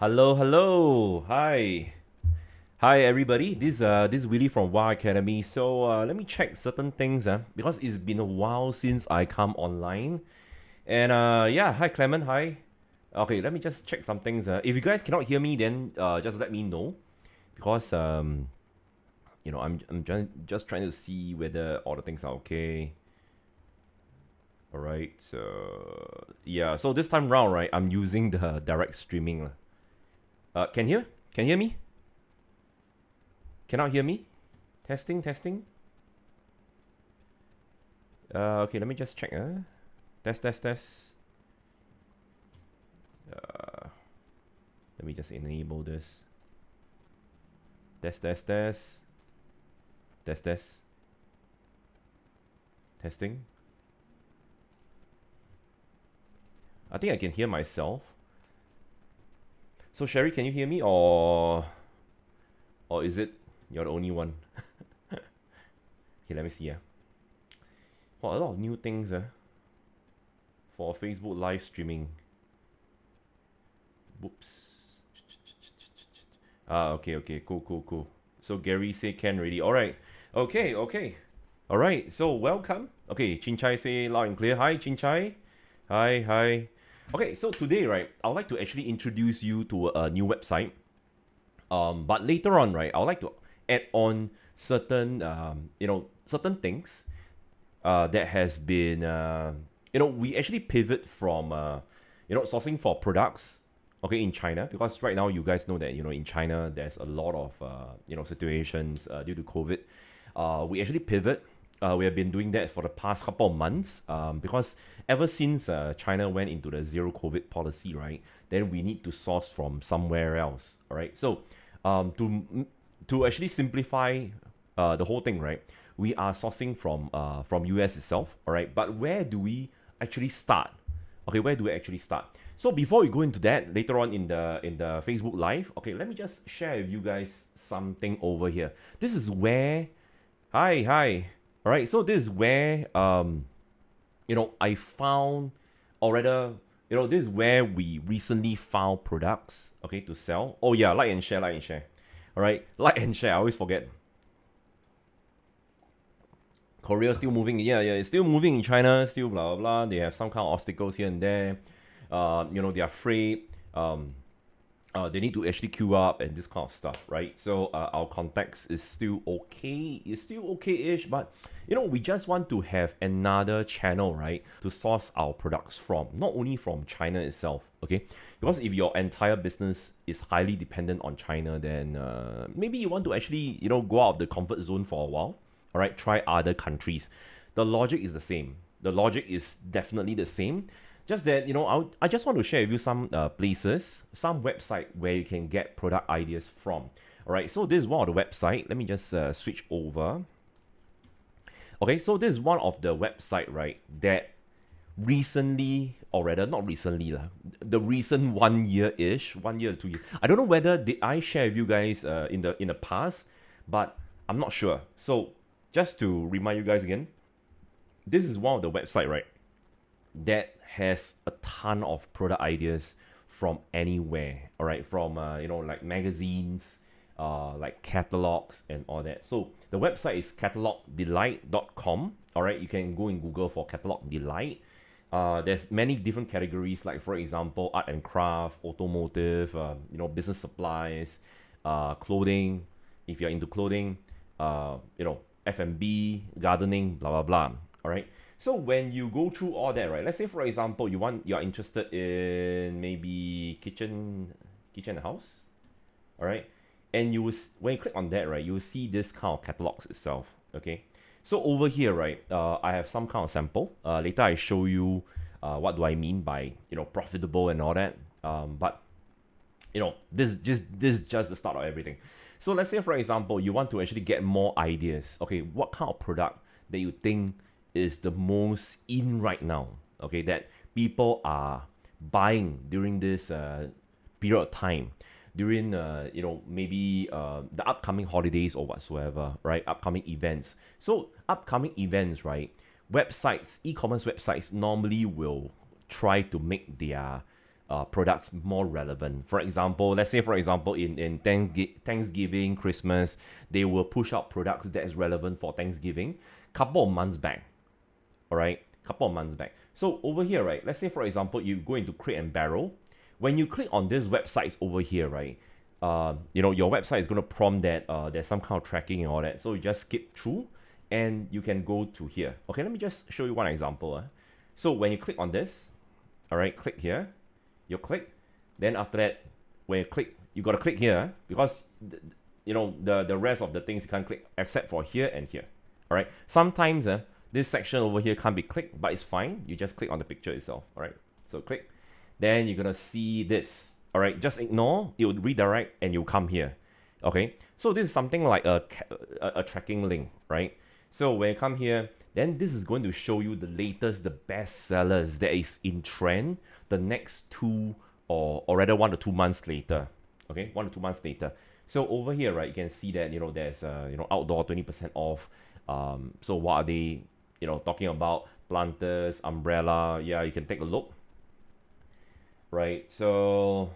Hello, hello. Hi. Hi everybody. This is Willy from Wow Academy. So let me check certain things because it's been a while since I come online. And yeah, hi Clement, hi. Okay, let me just check some things. If you guys cannot hear me, then just let me know because I'm just trying to see whether all the things are okay. All right. So yeah, so this time round, right, I'm using the direct streaming lah. Can hear? Can hear me? Cannot hear me? Testing, testing. Okay, let me just check. Test, test, test. Let me just enable this. Test, test, test. Test, test. Testing. I think I can hear myself. So Sherry, can you hear me, or is it you're the only one? Okay, let me see. Well, a lot of new things for Facebook live streaming. Whoops. Okay, okay, cool, cool, cool. So Gary say can already. All right. Okay, okay. All right. So welcome. Okay, Chin Chai say loud and clear. Hi, Chin Chai. Hi, hi. Okay, so today, right, I would like to actually introduce you to a new website. But later on, right, I would like to add on certain, certain things that has been, we actually pivot from, sourcing for products, okay, in China, because right now you guys know that, in China, there's a lot of, situations due to COVID. We actually pivot. We have been doing that for the past couple of months because ever since China went into the zero COVID policy, right, then we need to source from somewhere else, all right? So to actually simplify the whole thing, right, we are sourcing from US itself, all right? But where do we actually start? Okay, where do we actually start? So before we go into that later on in the Facebook Live, okay, let me just share with you guys something over here. This is where, hi, hi. All right, so this is where I found, or rather, this is where we recently found products, okay, to sell. Oh yeah, like and share, like and share. All right, like and share. I always forget. Korea still moving. Yeah, yeah, it's still moving in China. Still blah blah blah. They have some kind of obstacles here and there. They are afraid. They need to actually queue up and this kind of stuff, right? So our context is still okay. It's still okay-ish, but we just want to have another channel, right, to source our products from, not only from China itself, okay? Because if your entire business is highly dependent on China, then maybe you want to actually, go out of the comfort zone for a while, all right? Try other countries. The logic is the same. The logic is definitely the same. Just that, I just want to share with you some places, some website where you can get product ideas from. All right, so this is one of the website. Let me just switch over. Okay, so this is one of the website, right, that recently, or rather not recently, the recent 1 year-ish, 1 year or 2 years. I don't know whether did I share with you guys in the past, but I'm not sure. So just to remind you guys again, this is one of the website, right, that has a ton of product ideas from anywhere, all right, from like magazines, like catalogs and all that. So the website is catalogdelight.com. All right, you can go in Google for catalog delight. There's many different categories, like for example art and craft, automotive, business supplies, clothing, if you're into clothing, F&B, gardening, blah blah blah. All right, so when you go through all that, right, let's say for example you're interested in maybe kitchen and house, all right, and when you click on that, right, you will see this kind of catalogs itself, okay? So over here, right, I have some kind of sample. Later I show you what do I mean by profitable and all that. But this is just the start of everything. So let's say for example you want to actually get more ideas. Okay, what kind of product that you think is the most in right now, okay, that people are buying during this period of time, during maybe the upcoming holidays or whatsoever, right? Upcoming events. So upcoming events, right? Websites, e-commerce websites normally will try to make their products more relevant. For example, let's say for example in Thanksgiving, Christmas, they will push out products that is relevant for Thanksgiving couple of months back. All right, couple of months back. So over here, right, let's say for example you go into Crate and Barrel. When you click on this websites over here, right, your website is going to prompt that there's some kind of tracking and all that. So you just skip through and you can go to here. Okay, let me just show you one example. So when you click on this, all right, click here, you click, then after that, when you click, you got to click here because the rest of the things you can't click except for here and here. All right, sometimes this section over here can't be clicked, but it's fine. You just click on the picture itself. All right, so click, then you're gonna see this. All right, just ignore, it will redirect and you'll come here. Okay, so this is something like a tracking link, right? So when you come here, then this is going to show you the latest, the best sellers that is in trend the next 2 or rather 1 to 2 months later. Okay, 1 to 2 months later. So over here, right, you can see that there's outdoor 20% off. So what are they talking about? Planters, umbrella. Yeah, you can take a look. Right, so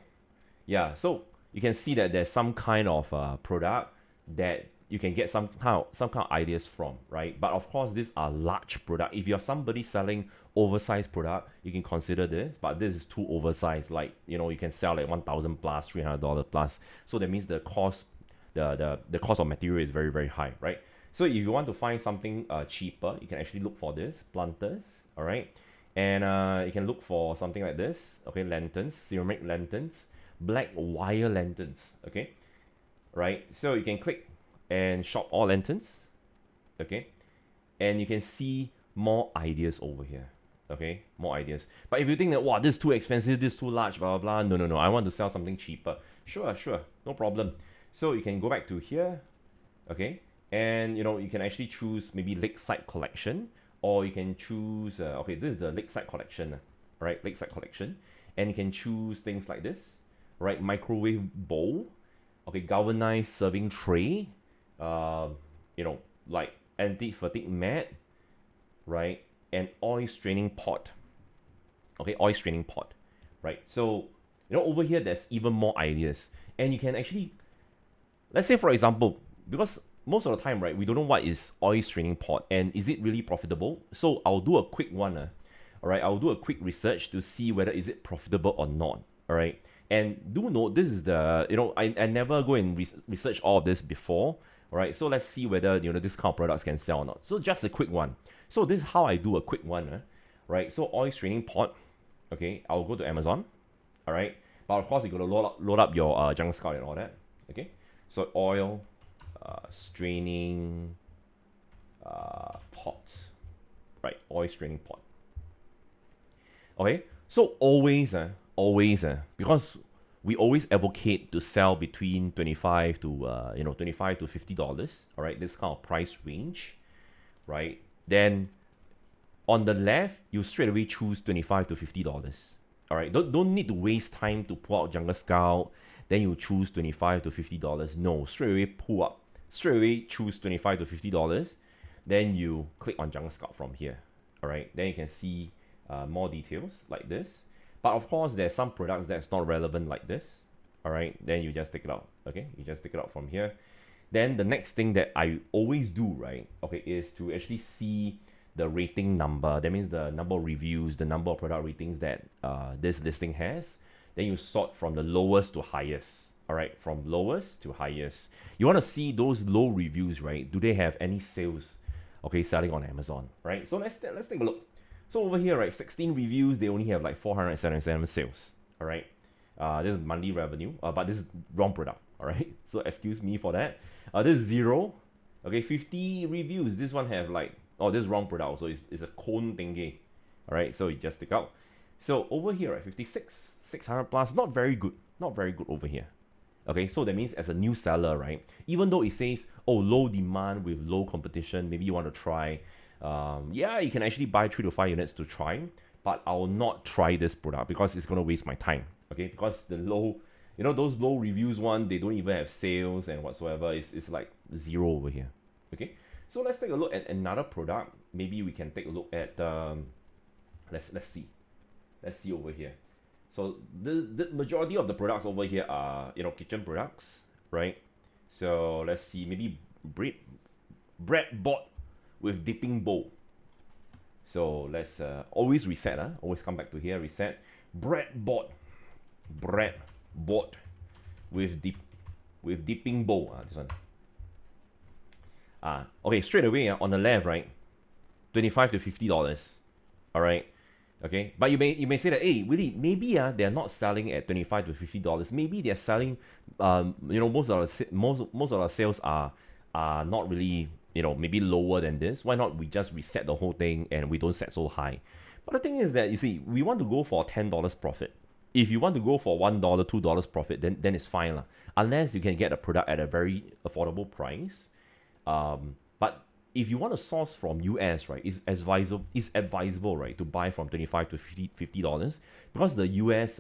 yeah, so you can see that there's some kind of product that you can get some kind of ideas from, right? But of course, these are large product. If you're somebody selling oversized product, you can consider this, but this is too oversized. Like, you can sell like 1,000 plus, $300 plus. So that means the cost, the cost of material is very, very high, right? So if you want to find something cheaper, you can actually look for this, planters, all right? And you can look for something like this, okay, lanterns, ceramic lanterns, black wire lanterns, okay? Right, so you can click and shop all lanterns, okay? And you can see more ideas over here, okay? More ideas. But if you think that, wow, this is too expensive, this is too large, blah, blah, blah, no, I want to sell something cheaper. Sure, no problem. So you can go back to here, okay? And, you can actually choose maybe Lakeside Collection, or you can choose, okay, this is the Lakeside Collection, right? Lakeside Collection. And you can choose things like this, right? Microwave bowl, okay, galvanized serving tray, like anti-fatigue mat, right? And oil straining pot, okay, oil straining pot, right? So, over here, there's even more ideas. And you can actually, let's say, for example, because most of the time, right, we don't know what is oil straining pot and is it really profitable. So I'll do a quick one, all right. I'll do a quick research to see whether is it profitable or not, all right. And do note, this is the I never go and research all of this before, all right. So let's see whether this kind of products can sell or not. So just a quick one. So this is how I do a quick one, right. So oil straining pot, okay. I'll go to Amazon, all right. But of course you got to load up your Jungle Scout and all that, okay. So oil straining pot, right? Oil straining pot. Okay, so always because we always advocate to sell between $25 to $50. All right, this kind of price range, right? Then on the left, you straight away choose $25 to $50. All right, don't need to waste time to pull out Jungle Scout. Then you choose $25 to $50. No, straight away pull up. Straight away choose $25 to $50. Then you click on Jungle Scout from here. All right, then you can see more details like this. But of course, there's some products that's not relevant like this. All right, then you just take it out. Okay, you just take it out from here. Then the next thing that I always do, right, okay, is to actually see the rating number. That means the number of reviews, the number of product ratings that this listing has. Then you sort from the lowest to highest. All right, from lowest to highest. You want to see those low reviews, right? Do they have any sales? Okay, selling on Amazon, right? So let's take a look. So over here, right, 16 reviews. They only have like 477 sales. All right, this is monthly revenue, but this is wrong product. All right, so excuse me for that. This is 0. Okay, 50 reviews. This one have like, oh, this is wrong product. So it's a cone thingy. All right, so you just take out. So over here, right, 56, 600 plus, not very good over here. Okay, so that means as a new seller, right, even though it says, oh, low demand with low competition, maybe you want to try, yeah, you can actually buy 3 to 5 units to try, but I will not try this product because it's going to waste my time, okay, because the low, those low reviews one, they don't even have sales and whatsoever, it's like 0 over here, okay. So let's take a look at another product. Maybe we can take a look at, let's see over here. So the majority of the products over here are, kitchen products, right? So let's see, maybe bread board with dipping bowl. So let's always reset, always come back to here, reset. Bread board with dipping bowl. This one. Okay, straight away on the left, right? $25 to $50. All right. Okay, but you may say that, hey, Willy, maybe they're not selling at $25 to $50. Maybe they're selling, most of our sales are not really, maybe lower than this. Why not we just reset the whole thing and we don't set so high? But the thing is that, you see, we want to go for $10 profit. If you want to go for $1, $2 profit, then it's fine lah. Unless you can get a product at a very affordable price. But if you want to source from US, right, it's advisable, right, to buy from $25 to $50 because the US,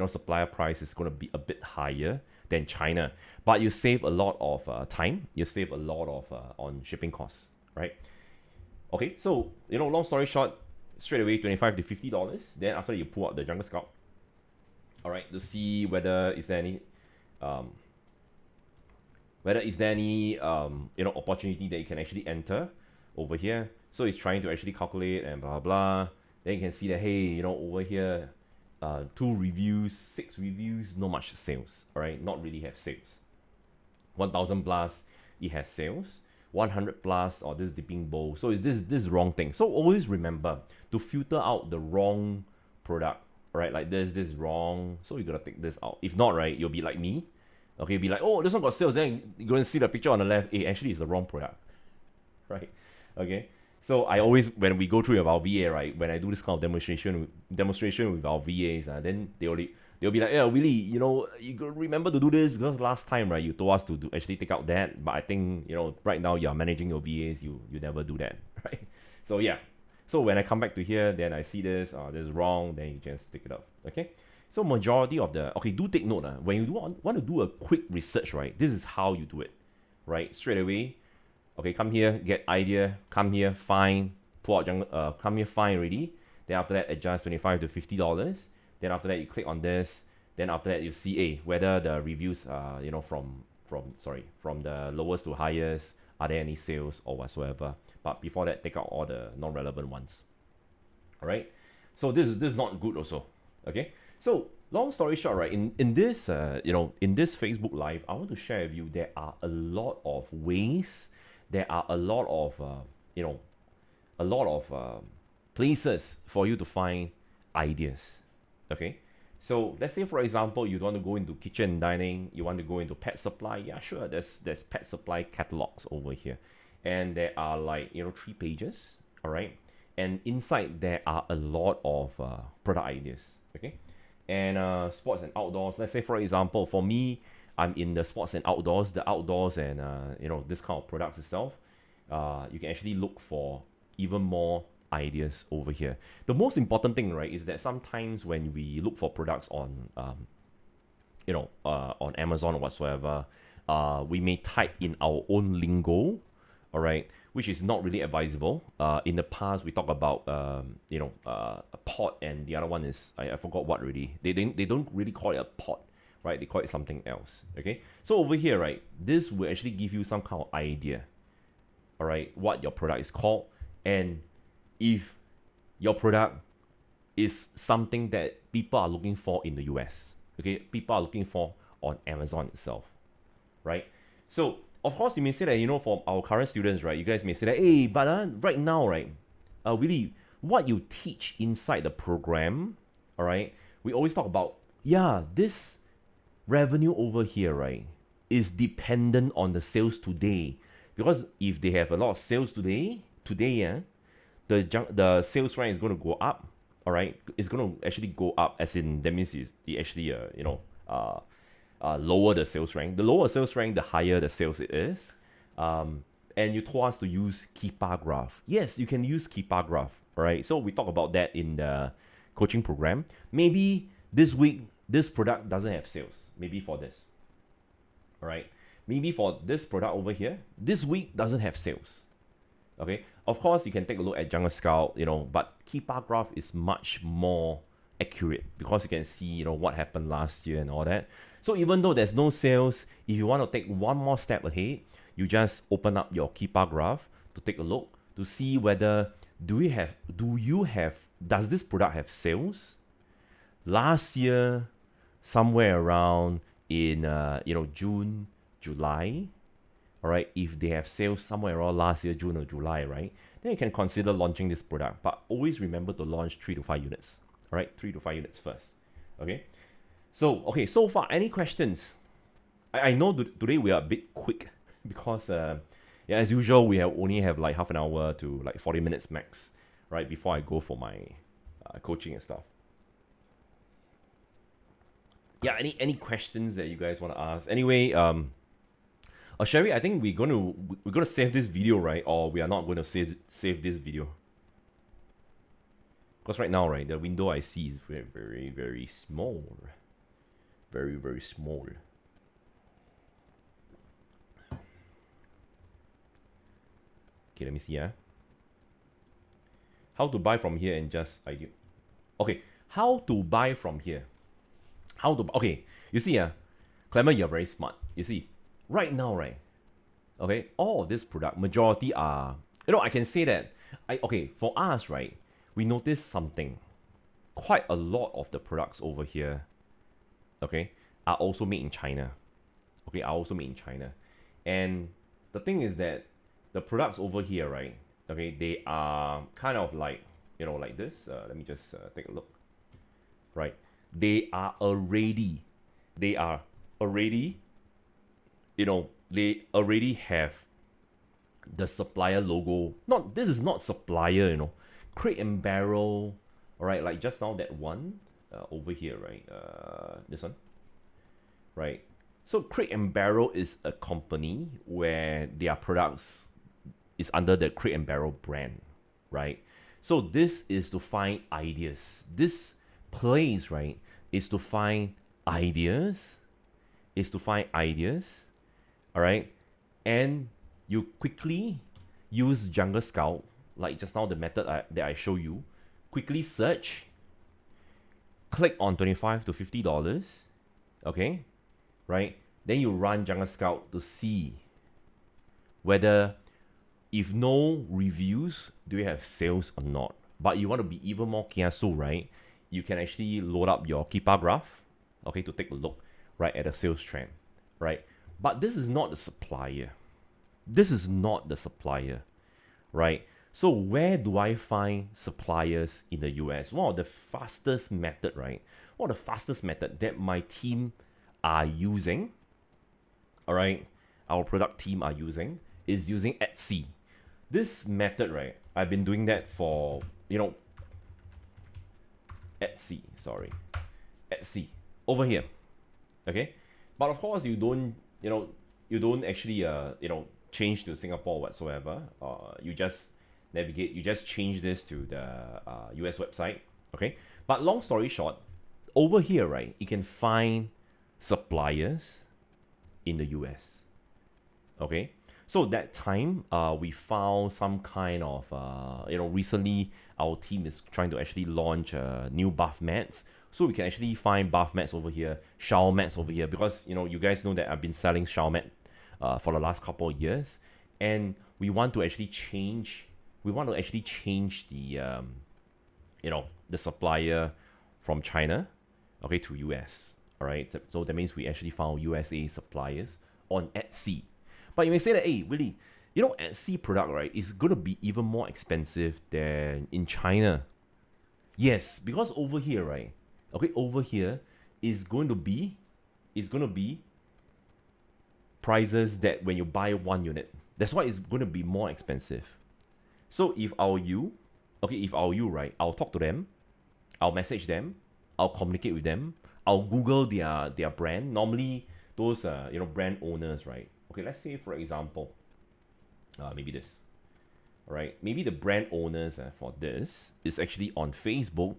supplier price is going to be a bit higher than China. But you save a lot of time. You save a lot of on shipping costs, right? Okay, so long story short, straight away $25 to $50. Then after you pull out the Jungle Scout, all right, to see whether is there any opportunity that you can actually enter over here. So it's trying to actually calculate and blah blah. Then you can see that, hey, over here, 2 reviews, 6 reviews, not much sales. All right, not really have sales. 1,000 plus, it has sales. 100 plus, or this dipping bowl. So is this wrong thing? So always remember to filter out the wrong product. Right, like this wrong. So you gotta take this out. If not, right, you'll be like me. Okay, be like, oh, this one got sales. Then you're going to see the picture on the left. Hey, actually, it's the wrong product. Right? Okay. So I always, when we go through with our VA, right, when I do this kind of demonstration with our VAs, then they'll be like, yeah, Willy, you gotta remember to do this because last time, right, you told us to actually take out that. But I think, right now you're managing your VAs, you never do that. Right? So yeah. So when I come back to here, then I see this, this is wrong, then you just take it out. Okay. So majority of do take note. When you want to do a quick research, right, this is how you do it, right? Straight away, okay, come here, get idea, come here, find, pull out, come here, find already. Then after that, adjust $25 to $50. Then after that, you click on this. Then after that, you see, whether the reviews, from the lowest to highest, are there any sales or whatsoever. But before that, take out all the non-relevant ones. All right. So this is not good also. Okay. So long story short, right, in this in this Facebook Live, I want to share with you there are a lot of ways, there are a lot of places for you to find ideas. Okay, so let's say for example you want to go into kitchen and dining, you want to go into pet supply. Yeah, sure. There's pet supply catalogs over here, and there are 3 pages. All right, and inside there are a lot of product ideas. Okay. And sports and outdoors. Let's say, for example, for me, I'm in the sports and outdoors, and this kind of products itself. You can actually look for even more ideas over here. The most important thing, right, is that sometimes when we look for products on on Amazon or whatsoever, we may type in our own lingo, all right, which is not really advisable. In the past, we talk about a pot, and the other one is I forgot what already. They don't really call it a pot, right? They call it something else. Okay, so over here, right, this will actually give you some kind of idea, all right, what your product is called, and if your product is something that people are looking for in the US. Okay, people are looking for on Amazon itself, right? So of course, you may say that, for our current students, right, you guys may say that, hey, but right now, right, Willy, what you teach inside the program, all right, we always talk about, this revenue over here, right, is dependent on the sales today. Because if they have a lot of sales today, the sales rank is going to go up, all right? It's going to actually go up, as in, that means it actually, lower the sales rank. The lower sales rank, the higher the sales it is. And you told us to use Keepa graph. Yes, you can use Keepa graph, all right? So we talk about that in the coaching program. Maybe this week, this product doesn't have sales. Maybe for this, all right? Maybe for this product over here, this week doesn't have sales. Okay, of course you can take a look at Jungle Scout, but Keepa graph is much more, accurate because you can see, you know, what happened last year and all that. So even though there's no sales, if you want to take one more step ahead, you just open up your key bar graph to take a look to see whether does this product have sales? Last year, somewhere around in June, July, all right, if they have sales somewhere around last year, June or July, right, then you can consider launching this product. But always remember to launch 3 to 5 units, all right, 3 to 5 units first, okay? So far, any questions? I know today we are a bit quick because, yeah, as usual, we only have like half an hour to like 40 minutes max, right, before I go for my coaching and stuff. Yeah, any questions that you guys want to ask? Anyway, Sherry, I think we're gonna save this video, right? Or we are not going to save this video. Because right now, right, the window I see is very, very, very small. Very, very small. Okay, let me see. How to buy from here and just idea. Okay, how to buy from here? Okay, you see, Clemmer, you're very smart. You see, right now, right? Okay, all of this product, majority are, I can say that, for us, right, we notice something. Quite a lot of the products over here, okay, are also made in China. Okay, are also made in China. And the thing is that the products over here, right, okay, they are kind of like, like this. Let me just take a look, right? They already, they already have the supplier logo. This is not supplier, Crate and Barrel, all right, like just now that one over here, right? This one, right? So Crate and Barrel is a company where their products is under the Crate and Barrel brand, right? So this is to find ideas. This place, right, is to find ideas, all right? And you quickly use Jungle Scout, like just now the method that I show you. Quickly search, click on $25 to $50, okay, right? Then you run Jungle Scout to see whether, if no reviews, do you have sales or not. But you want to be even more kiasu, right? You can actually load up your key bar graph, okay, to take a look, right, at the sales trend, right? But this is not the supplier. Right? So where do I find suppliers in the US? One of the fastest method, right? One of the fastest method that my team are using, all right, our product team are using, is using Etsy. This method, right, I've been doing that for, Etsy, over here, okay? But of course, you don't actually, change to Singapore whatsoever. You just navigate, you just change this to the US website, okay? But long story short, over here, right, you can find suppliers in the US, okay? So that time, we found some kind of, recently our team is trying to actually launch new bath mats. So we can actually find bath mats over here, shower mats over here, because, you guys know that I've been selling shower mat for the last couple of years. And we want to actually change the, the supplier from China, okay, to US, all right? So that means we actually found USA suppliers on Etsy. But you may say that, hey, Willy, Etsy product, right, is going to be even more expensive than in China. Yes, because over here, right, okay, over here is going to be prices that when you buy one unit, that's why it's going to be more expensive. So if I were you, right, I'll talk to them, I'll message them, I'll communicate with them, I'll Google their brand. Normally, those brand owners, right? Okay, let's say for example, maybe this. All right, maybe the brand owners for this is actually on Facebook,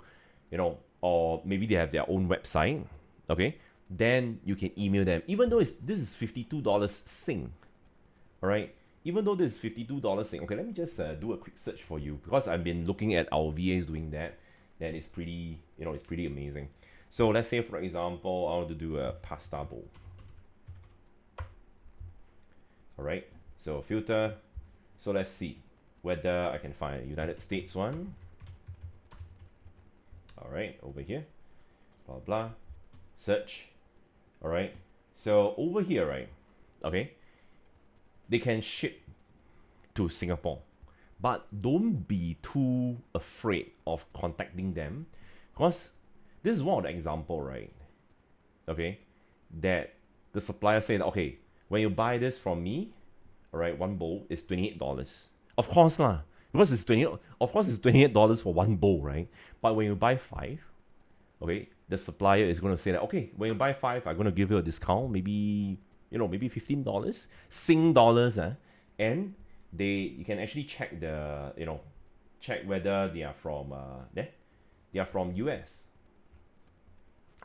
or maybe they have their own website. Okay, then you can email them. Even though this is $52 Sing, all right. Even though this is $52 Sing. Okay, let me just do a quick search for you because I've been looking at our VAs doing that. then it's pretty, it's pretty amazing. So let's say, for example, I want to do a pasta bowl. All right, so filter. So let's see whether I can find a United States one. All right, over here, blah, blah, search. All right, so over here, right, okay, they can ship to Singapore, but don't be too afraid of contacting them, because this is one of the example, right, okay, that the supplier said, okay, when you buy this from me, all right, one bowl is $28. Of course lah, because it's $28 for one bowl, right? But when you buy 5, okay, the supplier is going to say that, okay, when you buy 5, I'm going to give you a discount, maybe maybe $15, Sing dollars, and you can actually check the check whether they are from they are from US.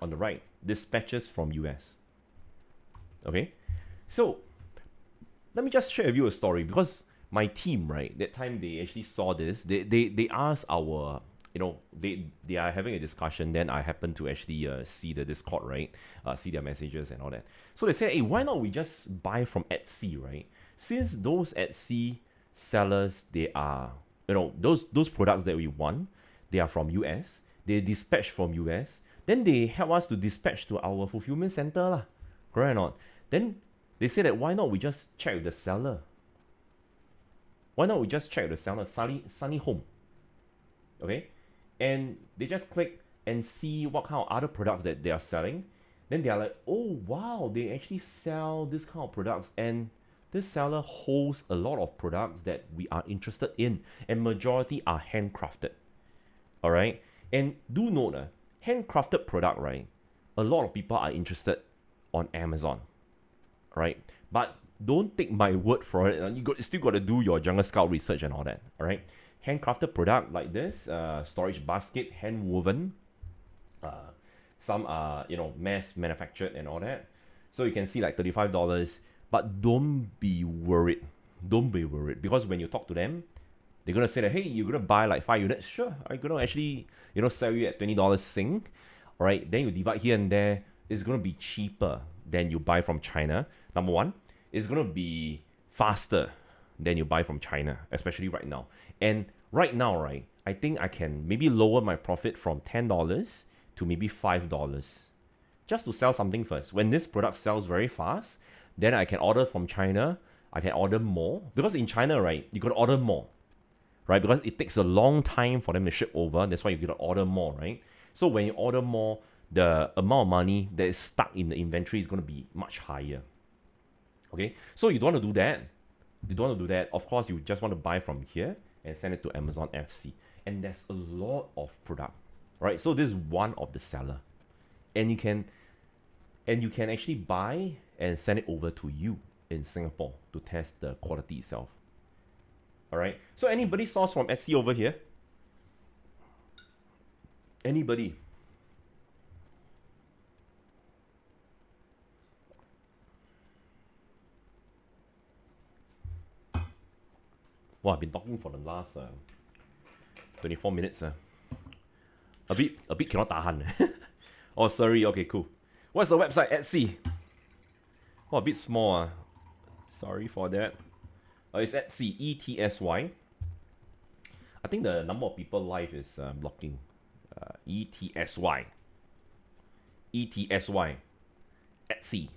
On the right, dispatches from US. Okay, so let me just share with you a story, because my team, right, that time they actually saw this. They asked our, they are having a discussion. Then I happen to actually see the Discord, right, see their messages and all that. So they said, hey, why not we just buy from Etsy, right? Since those Etsy sellers, they are, those products that we want, they are from US. They dispatch from US. Then they help us to dispatch to our fulfillment center lah. Correct or not? Then they say that why not we just check with the seller? Why not we just check with the seller, Sunny Home? Okay? And they just click and see what kind of other products that they are selling. Then they are like, oh wow, they actually sell this kind of products, and this seller holds a lot of products that we are interested in, and majority are handcrafted. All right? And do note, handcrafted product, right? A lot of people are interested on Amazon. Right, but don't take my word for it. You still got to do your Jungle Scout research and all that. All right, handcrafted product like this, storage basket, hand woven. Some are mass manufactured and all that. So you can see like $35, but don't be worried. Don't be worried, because when you talk to them, they're gonna say that, hey, you're gonna buy like 5 units. Sure, I'm gonna actually sell you at $20 Sing. All right, then you divide here and there. It's gonna be cheaper than you buy from China. Number one, it's gonna be faster than you buy from China, especially right now. And right now, right, I think I can maybe lower my profit from $10 to maybe $5, just to sell something first. When this product sells very fast, then I can order from China. I can order more, because in China, right, you gotta order more, right? Because it takes a long time for them to ship over. That's why you gotta order more, right? So when you order more, the amount of money that is stuck in the inventory is going to be much higher. Okay, so you don't want to do that. You don't want to do that. Of course, you just want to buy from here and send it to Amazon FC. And there's a lot of product, right? So this is one of the seller, and you can actually buy and send it over to you in Singapore to test the quality itself. All right. So anybody source from Etsy over here? Anybody? Well, I've been talking for the last 24 minutes. A bit cannot tahan. Oh, sorry. Okay, cool. What's the website? Etsy. Oh, a bit small. Sorry for that. It's Etsy, ETSY. I think the number of people live is blocking. ETSY. ETSY. Etsy.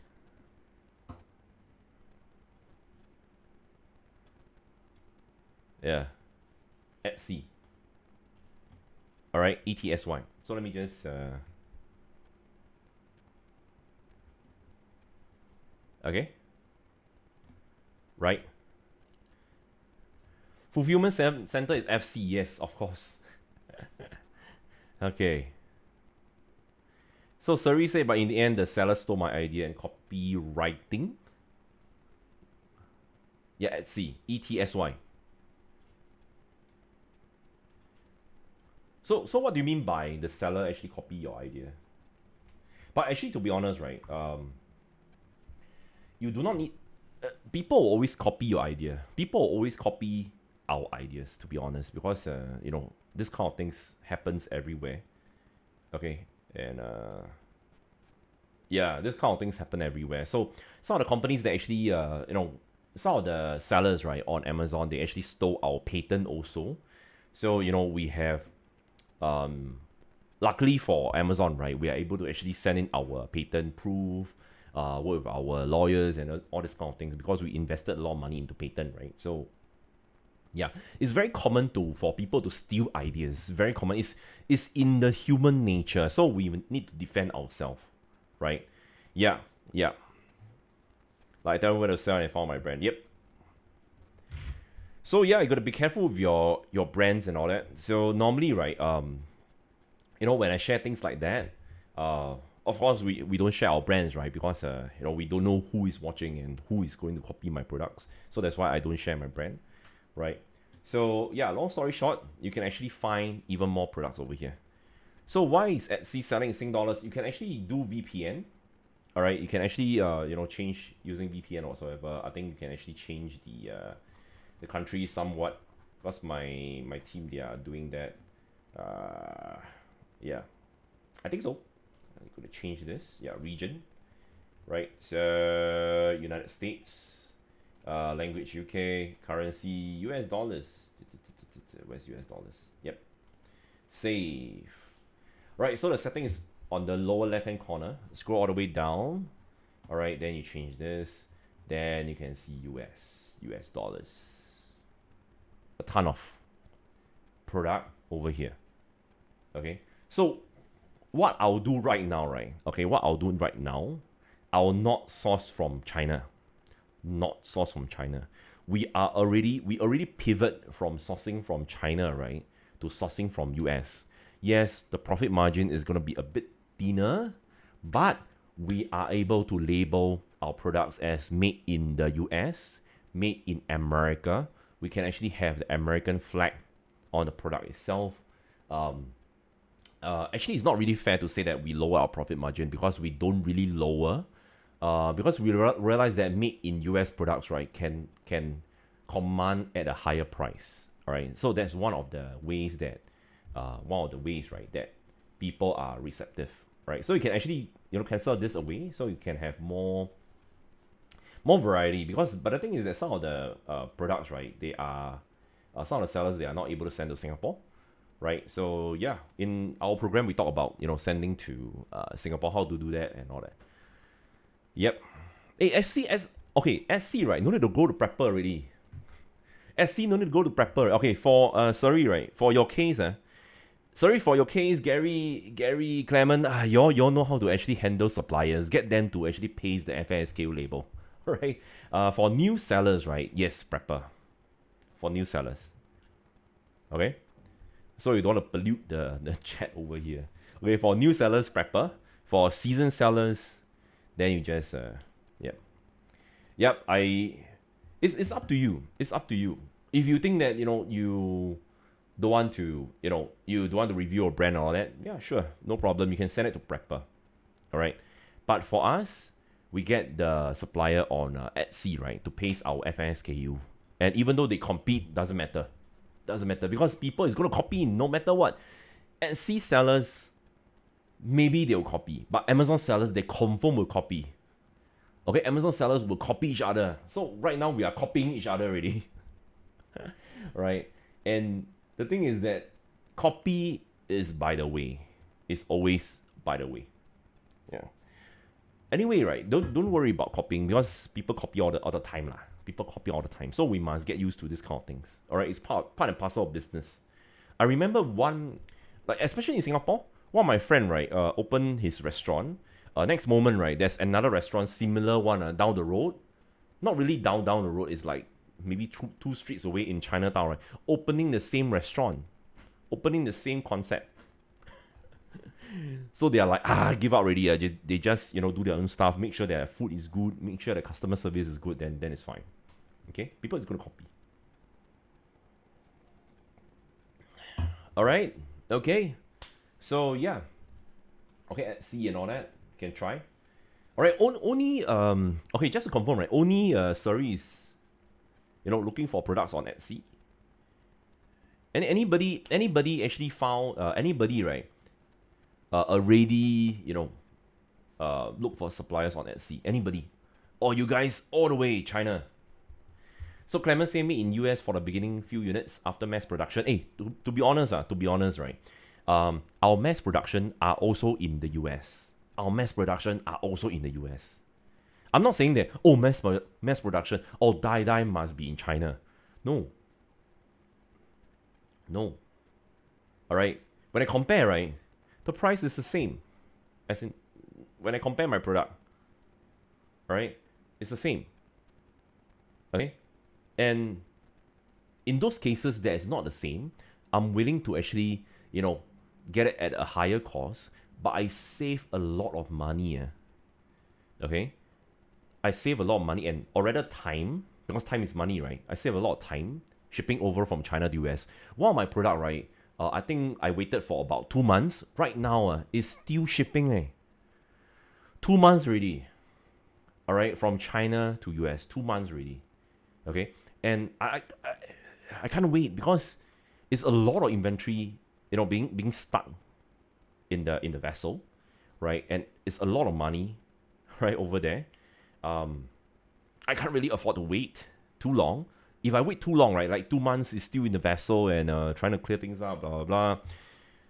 Yeah. Etsy. Alright, ETSY. So let me just okay. Right. Fulfillment center is FC, yes, of course. Okay. So Suri said, but in the end, the seller stole my idea and copywriting. Yeah, Etsy, ETSY. So what do you mean by the seller actually copy your idea? But actually, to be honest, right, you do not need... people will always copy your idea. People will always copy our ideas, to be honest, because, this kind of things happens everywhere. Okay, and yeah, this kind of things happen everywhere. So some of the companies that actually, some of the sellers, right, on Amazon, they actually stole our patent also. So, we have, luckily for Amazon, right, we are able to actually send in our patent proof, work with our lawyers and all this kind of things because we invested a lot of money into patent, right? So, yeah, it's very common for people to steal ideas. Very common. It's in the human nature. So we need to defend ourselves, right? Yeah, yeah. Like I tell you where to sell and I found my brand. Yep. So yeah, you gotta be careful with your brands and all that. So normally, right, when I share things like that, of course we don't share our brands, right? Because we don't know who is watching and who is going to copy my products. So that's why I don't share my brand, right? So yeah, long story short, you can actually find even more products over here. So why is Etsy selling in Sing dollars? You can actually do VPN. All right, you can actually change using VPN or whatsoever. I think you can actually change the country somewhat because my team, they are doing that. Yeah, I think so. I'm gonna change this. Yeah, region, right? So United States, language UK, currency US dollars. Where's US dollars? Yep. Save. Right. So the setting is on the lower left hand corner. Scroll all the way down. All right. Then you change this. Then you can see US dollars. A ton of product over here. Okay. So what I'll do right now, right? Okay. What I'll do right now, I'll not source from China. Not source from China. We already pivot from sourcing from China, right, to sourcing from US. Yes, the profit margin is gonna be a bit thinner, but we are able to label our products as made in the US, made in America. We can actually have the American flag on the product itself. Actually, it's not really fair to say that we lower our profit margin because we don't really lower. Because we realize that made in US products, right, can command at a higher price. All right, so that's one of the ways, right, that people are receptive, right? So you can actually cancel this away, so you can have more variety. But the thing is that some of the products, right, they are some of the sellers, they are not able to send to Singapore, right? So yeah, in our program we talk about sending to Singapore, how to do that and all that. Yep. Hey, SC, right? No need to go to prepper already. SC, no need to go to prepper. Okay, for your case, Gary, Clement, y'all know how to actually handle suppliers. Get them to actually paste the FASKU label, right? For new sellers, right? Yes, prepper. For new sellers. Okay? So you don't want to pollute the chat over here. Okay, for new sellers, prepper. For seasoned sellers, then you just it's up to you. It's up to you. If you think that you don't want to review a brand and all that, yeah, sure, no problem. You can send it to prepper. All right. But for us, we get the supplier on Etsy, right, to paste our FASKU. And even though they compete, doesn't matter. Doesn't matter because people is going to copy no matter what. Etsy sellers, maybe they'll copy, but Amazon sellers, they confirm will copy. Okay, Amazon sellers will copy each other. So right now we are copying each other already. Right? And the thing is that copy is by the way. It's always by the way. Yeah. Anyway, right, don't worry about copying because people copy all the time lah. People copy all the time. So we must get used to this kind of things. Alright, it's part and parcel of business. I remember especially in Singapore, one of my friend, right, opened his restaurant. Next moment, right, there's another restaurant, similar one down the road. Not really down the road. It's like maybe two streets away in Chinatown, right? Opening the same restaurant. Opening the same concept. So they are like, give up already. They just, do their own stuff. Make sure their food is good. Make sure the customer service is good. Then it's fine. Okay? People is going to copy. All right. Okay. So, yeah. Okay, Etsy and all that. Can try. All right. Only, okay, just to confirm, right? Only Surrey is, looking for products on Etsy. anybody actually found anybody, right? Already, look for suppliers on Etsy. Anybody? Or you guys all the way China? So Clement say made in US for the beginning few units after mass production. Hey, to be honest, right? Our mass production are also in the US. Our mass production are also in the US. I'm not saying that mass production or die must be in China. No. All right. When I compare, right, the price is the same. As in, when I compare my product, all right, it's the same. Okay. And in those cases that is not the same, I'm willing to actually, get it at a higher cost, but I save a lot of money. Okay? I save a lot of money or rather time, because time is money, right? I save a lot of time shipping over from China to US. One of my product, right, I think I waited for about 2 months. Right now, it's still shipping. 2 months already. All right, from China to US, 2 months already. Okay? And I can't wait because it's a lot of inventory, being stuck in the vessel, right? And it's a lot of money, right, over there. I can't really afford to wait too long. If I wait too long, right, like 2 months is still in the vessel and trying to clear things up, blah blah blah,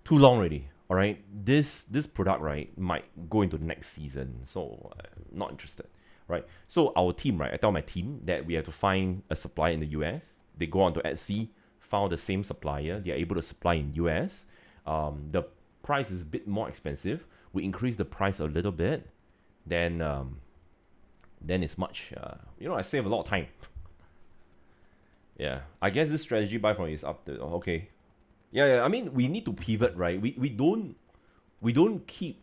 too long already. All right, this product, right, might go into the next season, so I'm not interested. Right, so our team, right, I tell my team that we have to find a supplier in the US. They go onto Etsy, found the same supplier. They are able to supply in US. The price is a bit more expensive. We increase the price a little bit, then it's much. I save a lot of time. Yeah, I guess this strategy buy from is up to okay. Yeah. I mean, we need to pivot, right? We don't keep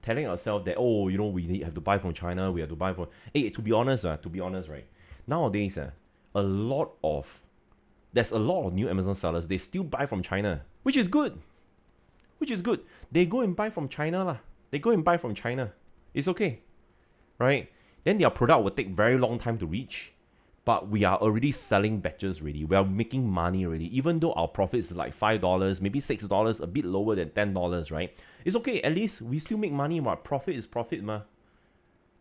telling ourselves that we have to buy from China, we have to buy from. Hey, to be honest, right? Nowadays, there's a lot of new Amazon sellers. They still buy from China, which is good. They go and buy from China lah. It's okay, right? Then their product will take very long time to reach, but we are already selling batches already. We are making money already, even though our profit is like $5, maybe $6, a bit lower than $10, right? It's okay. At least we still make money. But profit is profit,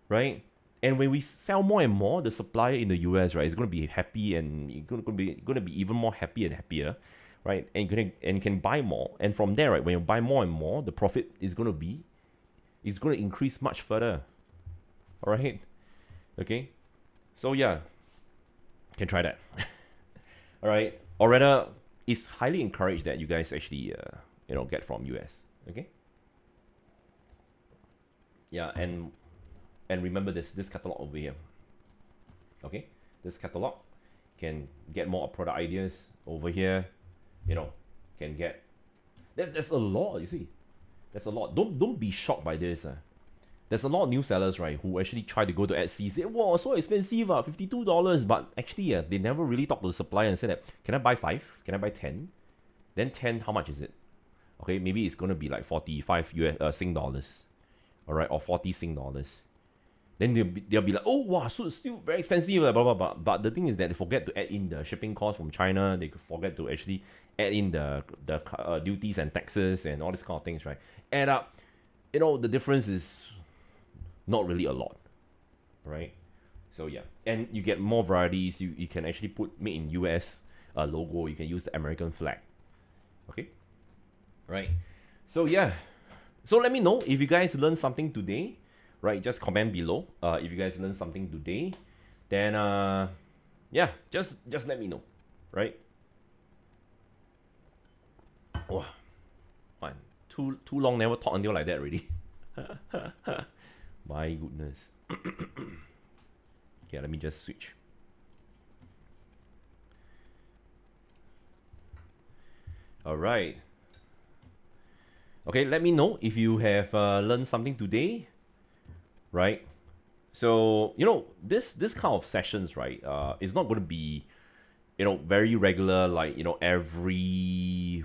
right? And when we sell more and more, the supplier in the US, right, is going to be happy and going to be even more happy and happier, right? And can buy more. And from there, right, when you buy more and more, the profit is going to increase much further. All right, okay. So yeah, can try that. All right, or rather, it's highly encouraged that you guys actually get from US. Okay. Yeah, and remember this catalog over here. Okay, this catalog can get more product ideas over here. Can get there's a lot. You see, there's a lot. Don't be shocked by this. There's a lot of new sellers, right, who actually try to go to Etsy, say, "Wow, so expensive, $52." But actually, they never really talk to the supplier and say that, "Can I buy 5? Can I buy 10? Then 10, how much is it?" Okay, maybe it's gonna be like 45 Sing dollars, all right, or 40 Sing dollars. Then they'll be like, "Oh wow, so it's still very expensive, blah blah blah." But the thing is that they forget to add in the shipping cost from China. They forget to actually add in the duties and taxes and all these kind of things, right? Add up, the difference is not really a lot, right? So yeah, and you get more varieties. You can actually put made in US logo. You can use the American flag. Okay, right? So yeah, so let me know if you guys learned something today. Right, just comment below. If you guys learned something today, then yeah, just let me know, right? Oh, man, too long never talk until like that already. My goodness. Okay, let me just switch. All right. Okay, let me know if you have learned something today. Right, so this kind of sessions, right, is not going to be very regular, like every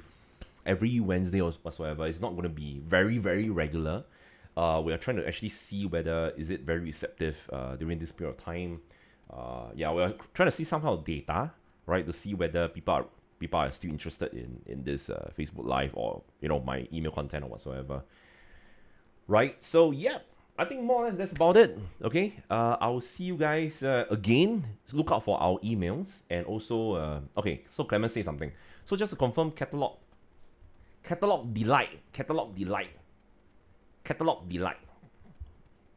Wednesday or whatsoever. It's not going to be very regular. We are trying to actually see whether is it very receptive during this period of time. Yeah, we're trying to see some kind of data, right, to see whether people are people are still interested in this Facebook Live or my email content or whatsoever. Right? So yeah, I think more or less that's about it. Okay, I will see you guys again. Look out for our emails and also okay. So Clement say something. So just to confirm, catalog delight.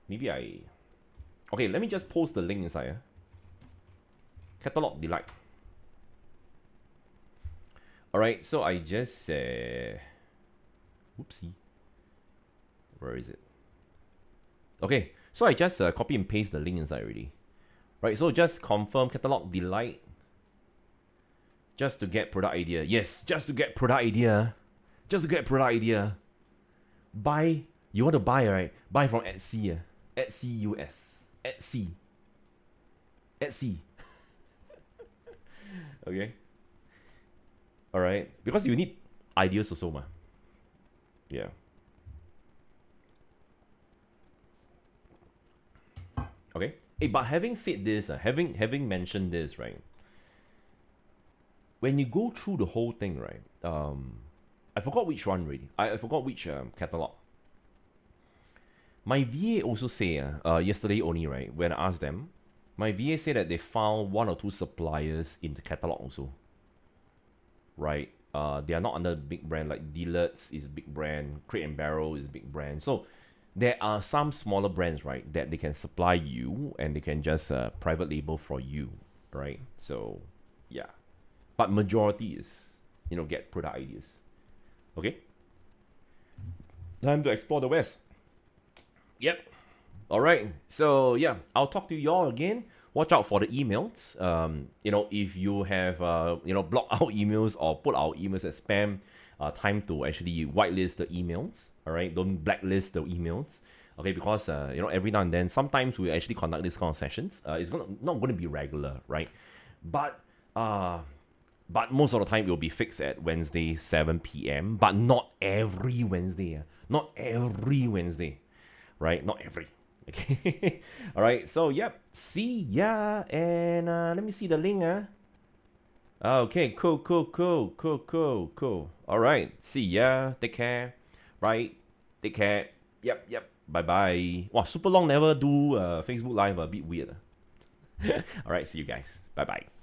Maybe okay. Let me just post the link inside. Catalog delight. All right. So I just whoopsie. Where is it? Okay, so I just copy and paste the link inside already. Right, so just confirm catalog delight. Just to get product idea. Yes, just to get product idea. Buy, you want to buy, right? Buy from Etsy. Etsy US. Etsy. Okay. Alright, because you need ideas also, ma. Yeah. Okay. Hey, but having said this, having mentioned this, right? When you go through the whole thing, right? I forgot which one really. I forgot which catalog. My VA also say yesterday only, right? When I asked them, my VA said that they found 1 or 2 suppliers in the catalog also. Right? They are not under big brand like Dillard's is big brand, Crate and Barrel is big brand. So there are some smaller brands, right, that they can supply you and they can just private label for you, right? So, yeah. But majority is, get product ideas. Okay? Time to explore the West. Yep. All right. So, yeah, I'll talk to you all again. Watch out for the emails. If you have, block our emails or put our emails as spam, time to actually whitelist the emails. All right, don't blacklist the emails. Okay, because every now and then, sometimes we actually conduct this kind of sessions. It's not going to be regular, right? But most of the time it will be fixed at Wednesday 7 p.m. But not every Wednesday. Not every Wednesday, right? Not every. Okay. All right. So yep. See ya. And let me see the link. Okay. Cool. All right. See ya. Take care. Right. Take care. Yep. Bye bye. Wow. Super long never do Facebook Live. A bit weird. All right. See you guys. Bye bye.